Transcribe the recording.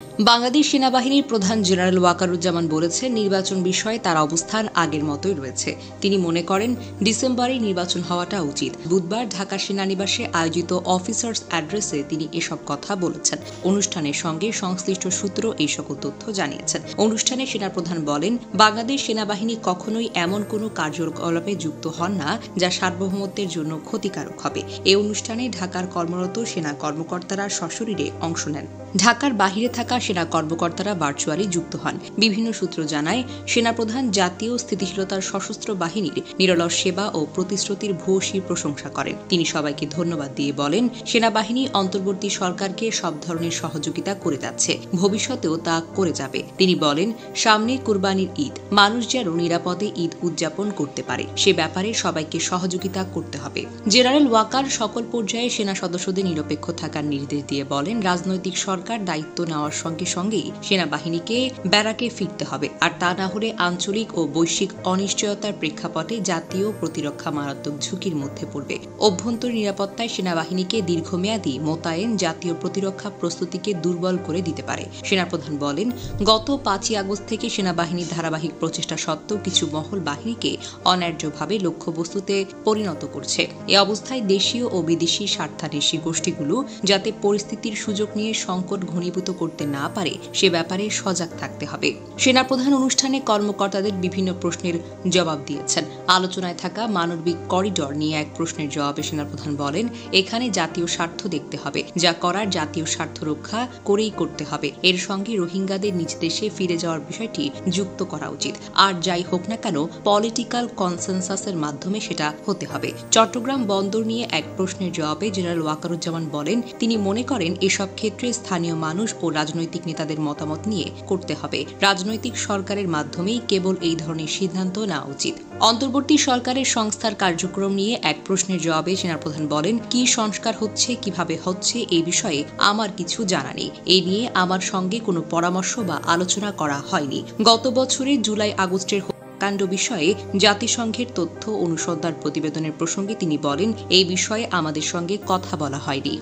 বাংলাদেশ সেনাবাহিনীর প্রধান জেনারেল ওয়াকারুজ্জামান বলেছেন, নির্বাচন বিষয়ে তার অবস্থান আগের মতোই রয়েছে। তিনি মনে করেন ডিসেম্বরে নির্বাচন হওয়াটা উচিত। বুধবার ঢাকা সেনানিবাসে আয়োজিত অফিসার্স অ্যাড্রেসে তিনি এসব কথা বলেছেন। অনুষ্ঠানের সঙ্গে সংশ্লিষ্ট সূত্র এই সকল তথ্য জানিয়েছেন। অনুষ্ঠানে সেনাপ্রধান বলেন, বাংলাদেশ সেনাবাহিনী কখনোই এমন কোনো কার্যকলাপে যুক্ত হন না যা সার্বভৌমত্বের জন্য ক্ষতিকারক হবে। এই অনুষ্ঠানে ঢাকার কর্মরত সেনা কর্মকর্তারা সশরীরে অংশ নেন। ঢাকার বাহিরে থাকা সেনা কর্মকর্তারা ভার্চুয়ালি যুক্ত হন। বিভিন্ন সূত্র জানায়, সেনাপ্রধান জাতীয় স্থিতিশীলতার সশস্ত্র বাহিনীর নিরলস সেবা ও প্রতিশ্রুতির ভূয়সী প্রশংসা করেন। তিনি সবাইকে ধন্যবাদ দিয়ে বলেন, সেনাবাহিনী অন্তর্বর্তী সরকারকে সব ধরনের সহযোগিতা করে যাচ্ছে, ভবিষ্যতেও তা করে যাবে। তিনি বলেন, সামনে কুরবানির ঈদ, মানুষ যেন নিরাপদে ঈদ উদযাপন করতে পারে সে ব্যাপারে সবাইকে সহযোগিতা করতে হবে। জেনারেল ওয়াকার সকল পর্যায়ে সেনা সদস্যদের নিরপেক্ষ থাকার নির্দেশ দিয়ে বলেন, রাজনৈতিক সরকার দায়িত্ব নেওয়ার সঙ্গে সঙ্গেই সেনাবাহিনীকে ব্যারাকে ফিরতে হবে, আর তা না হলে আঞ্চলিক ও বৈশ্বিক অনিশ্চয়তার প্রেক্ষাপটে জাতীয় প্রতিরক্ষা মারাত্মক ঝুঁকির মধ্যে পড়বে। অভ্যন্তরীণ নিরাপত্তায় সেনাবাহিনীকে দীর্ঘমেয়াদী মোতায়েন জাতীয় প্রতিরক্ষা প্রস্তুতিকে দুর্বল করে দিতে পারে। সেনাপ্রধান বলেন, গত 5ই আগস্ট থেকে সেনাবাহিনীর ধারাবাহিক প্রচেষ্টা সত্ত্বেও কিছু মহল বাহিনীকে অন্যায্যভাবে লক্ষ্যবস্তুতে পরিণত করছে। এ অবস্থায় দেশীয় ও বিদেশি স্বার্থান্বেষী গোষ্ঠীগুলো যাতে পরিস্থিতির সুযোগ নিয়ে সংকট ঘনীভূত করতে না পারে সে ব্যাপারে সজাগ থাকতে হবে। সেনাপ্রধান অনুষ্ঠানে কর্মকর্তাদের বিভিন্ন প্রশ্নের জবাব দিয়েছেন। আলোচনায় থাকা মানবিক করিডর নিয়ে এক প্রশ্নের জবাবে সেনাপ্রধান বলেন, এখানে জাতীয় স্বার্থ দেখতে হবে, যা করার জাতীয় স্বার্থ রক্ষা করেই করতে হবে। এর সঙ্গে রোহিঙ্গাদের নিজ দেশে ফিরে যাওয়ার বিষয়টি যুক্ত করা উচিত। আর যাই হোক না কেন, পলিটিক্যাল কনসেনসাসের মাধ্যমে সেটা হতে হবে। চট্টগ্রাম বন্দর নিয়ে এক প্রশ্নের জবাবে জেনারেল ওয়াকারুজ্জামান বলেন, তিনি মনে করেন এসব ক্ষেত্রে স্থানীয় মানুষ ও রাজনৈতিক নেতাদের মতামত নিয়ে করতে হবে। রাজনৈতিক সরকারের মাধ্যমেই কেবল এই ধরনের সিদ্ধান্ত নেওয়া উচিত। অন্তর্বর্তী সরকারের সংস্থার কার্যক্রম নিয়ে এক প্রশ্নের জবাবে সেনাপ্রধান বলেন, কি সংস্কার হচ্ছে, কিভাবে হচ্ছে এই বিষয়ে আমার কিছু জানা নেই। এই নিয়ে আমার সঙ্গে কোনো পরামর্শ বা আলোচনা করা হয়নি। গত বছরের জুলাই আগস্টের কাণ্ড বিষয়ে জাতিসংঘের তথ্য অনুসন্ধান প্রতিবেদনের প্রসঙ্গে তিনি বলেন, এই বিষয়ে আমাদের সঙ্গে কথা বলা হয়নি।